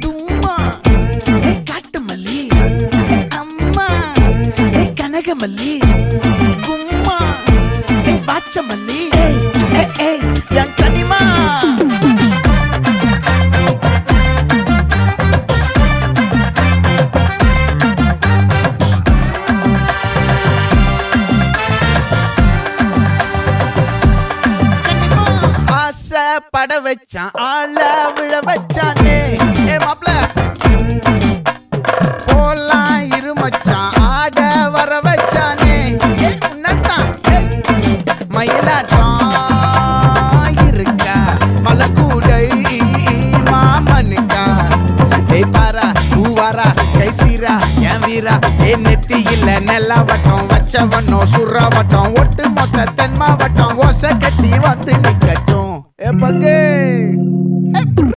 தும்மா காட்டு மல்லி அம்மா கனகமல்லி கும்மா பாச்ச மல்லி என் கனிமா பட வச்சான் ஆள விழ வச்சானே மாப்ள போலாம் இருமச்சான் ஆட வர வச்சானே உன்னத்தான் மயிலாட்டம் இருக்கா மலக்கூடை மாமனுக்கா பாரா பூவாரா கைசீரா என் வீரா நெத்தி இல்ல நெல்லா வட்டம் வச்சவனோ சுறா வட்டம் ஒட்டு மொத்த தென் மாவட்டம் ஓசை கட்டி வந்து நிக்கட்டும் பங்கே